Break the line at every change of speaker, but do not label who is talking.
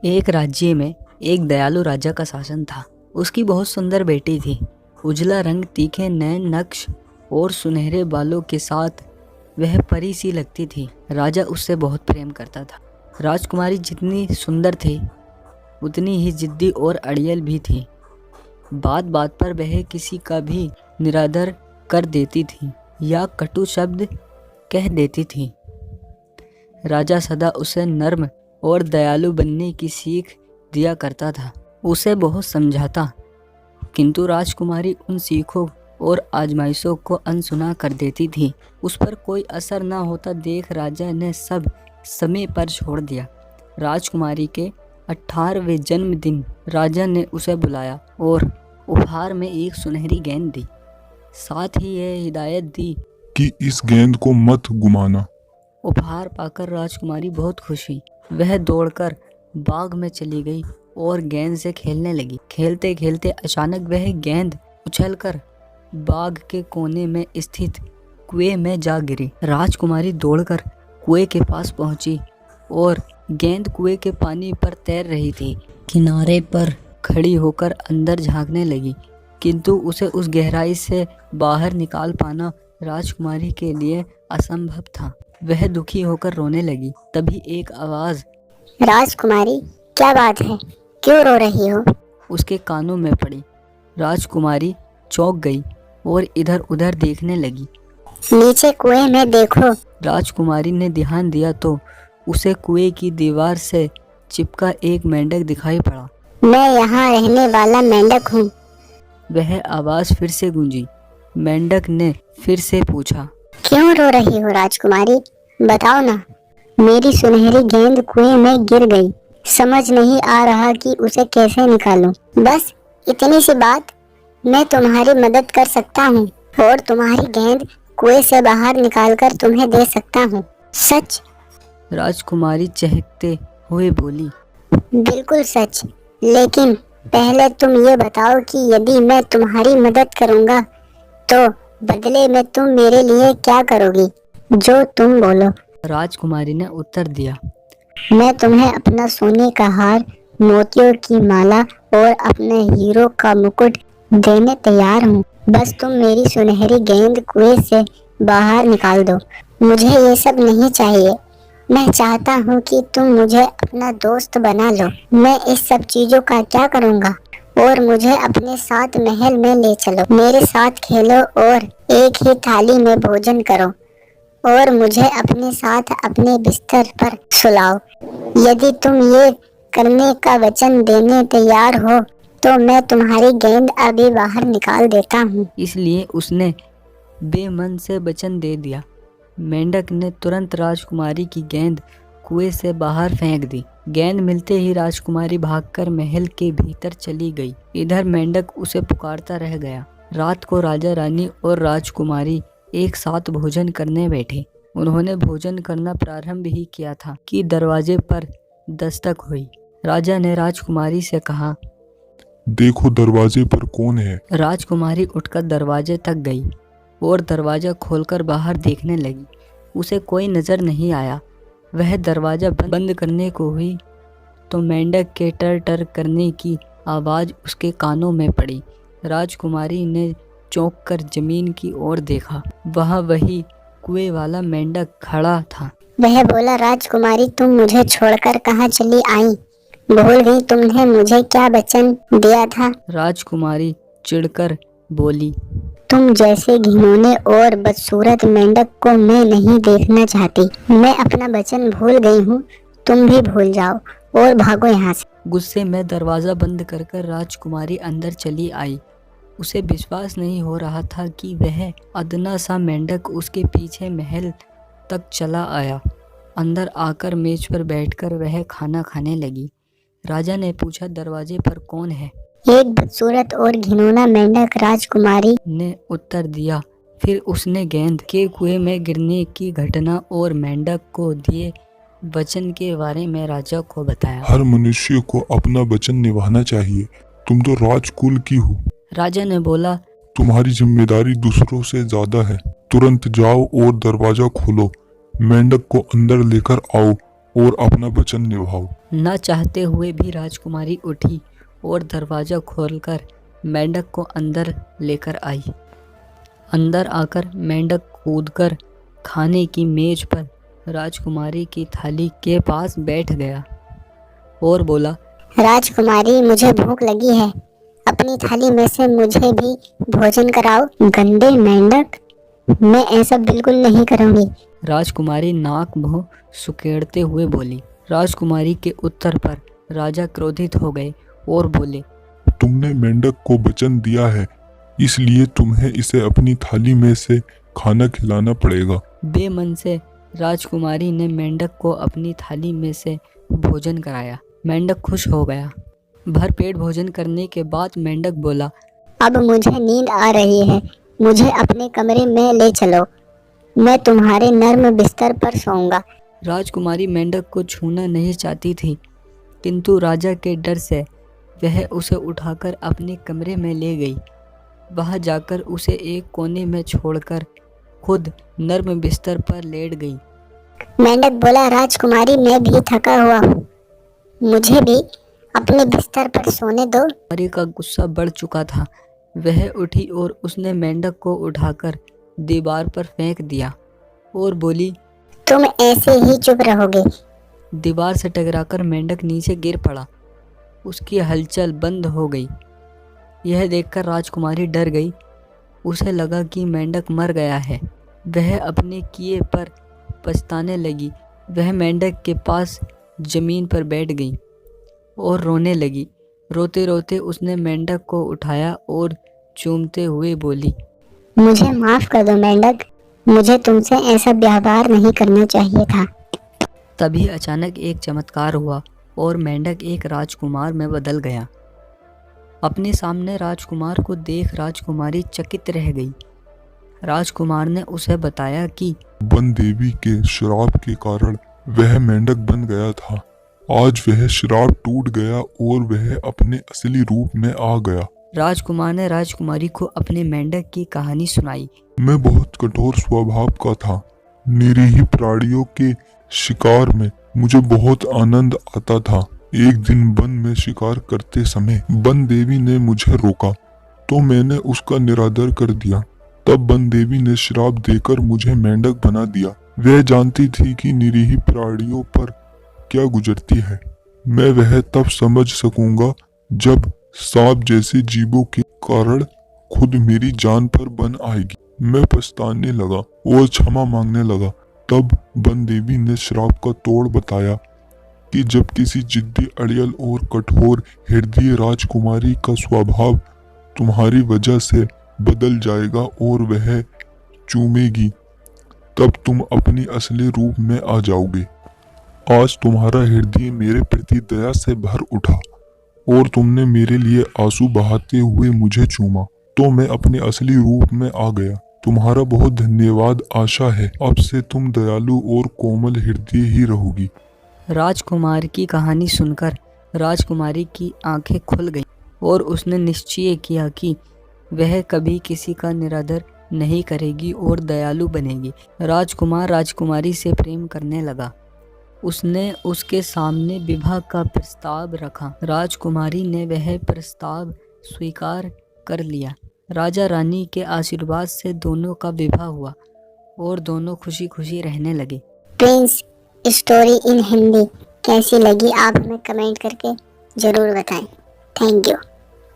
एक राज्य में एक दयालु राजा का शासन था। उसकी बहुत सुंदर बेटी थी। उजला रंग, तीखे नैन नक्श और सुनहरे बालों के साथ वह परी सी लगती थी। राजा उससे बहुत प्रेम करता था। राजकुमारी जितनी सुंदर थी उतनी ही जिद्दी और अड़ियल भी थी। बात बात पर वह किसी का भी निरादर कर देती थी या कटु शब्द कह देती थी। राजा सदा उसे नर्म और दयालु बनने की सीख दिया करता था। उसे बहुत समझाता, किंतु राजकुमारी उन सीखों और आजमाइशों को अनसुना कर देती थी। उस पर कोई असर न होता देख राजा ने सब समय पर छोड़ दिया। राजकुमारी के 18वें जन्मदिन राजा ने उसे बुलाया और उपहार में एक सुनहरी गेंद दी। साथ ही यह हिदायत दी
कि इस गेंद को मत गुमाना।
उपहार पाकर राजकुमारी बहुत खुश हुई। वह दौड़कर बाग में चली गई और गेंद से खेलने लगी। खेलते खेलते अचानक वह गेंद उछलकर बाग के कोने में स्थित कुएं में जा गिरी। राजकुमारी दौड़कर कुएं के पास पहुंची और गेंद कुएं के पानी पर तैर रही थी। किनारे पर खड़ी होकर अंदर झांकने लगी, किंतु उसे उस गहराई से बाहर निकाल पाना राजकुमारी के लिए असंभव था। वह दुखी होकर रोने लगी। तभी एक आवाज,
राजकुमारी, क्या बात है, क्यों रो रही हो?
उसके कानों में पड़ी। राजकुमारी चौंक गई और इधर उधर देखने लगी।
नीचे कुएं में देखो।
राजकुमारी ने ध्यान दिया तो उसे कुएं की दीवार से चिपका एक मेंढक दिखाई पड़ा।
मैं यहाँ रहने वाला मेंढक हूँ।
वह आवाज फिर से गूंजी। मेंढक ने फिर से पूछा,
क्यों रो रही हो राजकुमारी, बताओ ना। मेरी सुनहरी गेंद कुएं में गिर गई। समझ नहीं आ रहा कि उसे कैसे निकालूं। बस इतनी सी बात, मैं तुम्हारी मदद कर सकता हूँ और तुम्हारी गेंद कुएं से बाहर निकालकर तुम्हें दे सकता हूँ। सच?
राजकुमारी चहकते हुए बोली।
बिल्कुल सच, लेकिन पहले तुम ये बताओ कि यदि मैं तुम्हारी मदद करूँगा तो बदले में तुम मेरे लिए क्या करोगी? जो तुम बोलो।
राजकुमारी ने उत्तर दिया,
मैं तुम्हें अपना सोने का हार, मोतियों की माला और अपने हीरो का मुकुट देने तैयार हूँ। बस तुम मेरी सुनहरी गेंद कुएं से बाहर निकाल दो। मुझे ये सब नहीं चाहिए। मैं चाहता हूँ कि तुम मुझे अपना दोस्त बना लो। मैं इस सब चीजों का क्या करूँगा? और मुझे अपने साथ महल में ले चलो। मेरे साथ खेलो और एक ही थाली में भोजन करो और मुझे अपने साथ अपने बिस्तर पर सुलाओ। यदि तुम ये करने का वचन देने तैयार हो तो मैं तुम्हारी गेंद अभी बाहर निकाल देता हूँ।
इसलिए उसने बेमन से वचन दे दिया। मेंढक ने तुरंत राजकुमारी की गेंद कुएं से बाहर फेंक दी। गेंद मिलते ही राजकुमारी भागकर महल के भीतर चली गई। इधर मेंढक उसे पुकारता रह गया। रात को राजा, रानी और राजकुमारी एक साथ भोजन करने बैठे। उन्होंने भोजन करना प्रारंभ ही किया था कि दरवाजे पर दस्तक हुई। राजा ने राजकुमारी से कहा,
देखो दरवाजे पर कौन है।
राजकुमारी उठकर दरवाजे तक गई और दरवाजा खोलकर बाहर देखने लगी। उसे कोई नजर नहीं आया। वह दरवाजा बंद करने को हुई तो मेंढक के टर टर करने की आवाज उसके कानों में पड़ी। राजकुमारी ने चौंक कर जमीन की ओर देखा। वहाँ वही कुएं वाला मेंढक खड़ा था।
वह बोला, राजकुमारी, तुम मुझे छोड़कर कहाँ चली आई? भूल गई तुमने मुझे क्या वचन दिया था?
राजकुमारी चिढ़कर बोली,
तुम जैसे घिनौने और बदसूरत मेंढक को मैं नहीं देखना चाहती। मैं अपना वचन भूल गई हूँ। तुम भी भूल जाओ और भागो यहाँ से।
गुस्से में दरवाजा बंद कर राजकुमारी अंदर चली आई। उसे विश्वास नहीं हो रहा था कि वह अदना सा मेंढक उसके पीछे महल तक चला आया। अंदर आकर मेज पर बैठकर वह खाना खाने लगी। राजा ने पूछा, दरवाजे पर कौन है?
एक बदसूरत और घिनौना मेंढक, राजकुमारी
ने उत्तर दिया। फिर उसने गेंद के कुएं में गिरने की घटना और मेंढक को दिए वचन के बारे में राजा को बताया।
हर मनुष्य को अपना वचन निभाना चाहिए। तुम तो राजकुल की हो।
राजा ने बोला,
तुम्हारी जिम्मेदारी दूसरों से ज्यादा है। तुरंत जाओ और दरवाजा खोलो। मेंढक को अंदर लेकर आओ और अपना वचन निभाओ।
न चाहते हुए भी राजकुमारी उठी और दरवाज़ा खोलकर मेंढक को अंदर लेकर आई। अंदर आकर मेंढक कूदकर खाने की मेज पर राजकुमारी की थाली के पास बैठ गया और बोला,
राजकुमारी, मुझे भूख लगी है, अपनी थाली में से मुझे भी भोजन कराओ। गंदे मेंढक, मैं ऐसा बिल्कुल नहीं करूंगी।
राजकुमारी नाक मुंह सुकेड़ते हुए बोली। राजकुमारी के उत्तर पर राजा क्रोधित हो गए और बोले,
तुमने मेंढक को वचन दिया है, इसलिए तुम्हें इसे अपनी थाली में से खाना खिलाना पड़ेगा।
बेमन से राजकुमारी ने मेंढक को अपनी थाली में से भोजन कराया। मेंढक खुश हो गया। भरपेट भोजन करने के बाद मेंढक बोला,
अब मुझे नींद आ रही है, मुझे अपने कमरे में ले चलो, मैं तुम्हारे नर्म बिस्तर पर सोऊंगा।
राजकुमारी मेंढक को छूना नहीं चाहती थी, किंतु राजा के डर से वह उसे उठाकर अपने कमरे में ले गई। वहां जाकर उसे एक कोने में छोड़कर खुद नर्म बिस्तर पर लेट गई।
मेंढक बोला, राजकुमारी, मैं भी थका हुआ हूँ, मुझे भी अपने बिस्तर पर सोने दो।
राजकुमारी का गुस्सा बढ़ चुका था। वह उठी और उसने मेंढक को उठाकर दीवार पर फेंक दिया और बोली,
तुम ऐसे ही चुप रहोगे?
दीवार से टकराकर मेंढक नीचे गिर पड़ा। उसकी हलचल बंद हो गई। यह देखकर राजकुमारी डर गई। उसे लगा कि मेंढक मर गया है। वह अपने किए पर पछताने लगी। वह मेंढक के पास जमीन पर बैठ गई और रोने लगी। रोते रोते उसने मेंढक को उठाया और चूमते हुए बोली,
मुझे माफ कर दो मेंढक, मुझे तुमसे ऐसा व्यवहार नहीं करना चाहिए था।
तभी अचानक एक चमत्कार हुआ और मेंढक एक राजकुमार में बदल गया। अपने सामने राजकुमार को देख राजकुमारी चकित रह गई। राजकुमार ने उसे बताया कि
वन देवी के श्राप के कारण वह मेंढक बन गया था। आज वह श्राप टूट गया और वह अपने असली रूप में आ गया।
राजकुमार ने राजकुमारी को अपने मेंढक की कहानी सुनाई।
मैं बहुत कठोर स्वभाव का था। निरीह प्राणियों के शिकार में मुझे बहुत आनंद आता था। एक दिन वन में शिकार करते समय वन देवी ने मुझे रोका तो मैंने उसका निरादर कर दिया। तब वन देवी ने श्राप देकर मुझे मेंढक बना दिया। वह जानती थी कि निरीह प्राणियों पर क्या गुजरती है। मैं वह तब समझ सकूंगा जब सांप जैसे जीवों के कारण खुद मेरी जान पर बन आएगी। मैं पछताने लगा और क्षमा मांगने लगा। तब वन देवी ने श्राप का तोड़ बताया कि जब किसी जिद्दी, अड़ियल और कठोर हृदय राजकुमारी का स्वभाव तुम्हारी वजह से बदल जाएगा और वह चूमेगी, तब तुम अपनी असली रूप में आ जाओगे। आज तुम्हारा हृदय मेरे प्रति दया से भर उठा और तुमने मेरे लिए आंसू बहाते हुए मुझे चूमा, तो मैं अपने असली रूप में आ गया। तुम्हारा बहुत धन्यवाद। आशा है अब से तुम दयालु और कोमल हृदय ही रहोगी।
राजकुमार की कहानी सुनकर राजकुमारी की आंखें खुल गईं और उसने निश्चय किया कि वह कभी किसी का निरादर नहीं करेगी और दयालु बनेगी। राजकुमार राजकुमारी से प्रेम करने लगा। उसने उसके सामने विवाह का प्रस्ताव रखा। राजकुमारी ने वह प्रस्ताव स्वीकार कर लिया। राजा रानी के आशीर्वाद से दोनों का विवाह हुआ और दोनों खुशी खुशी रहने लगे।
प्रिंस स्टोरी इन हिंदी कैसी लगी आप हमें कमेंट करके ज़रूर बताएं। Thank you.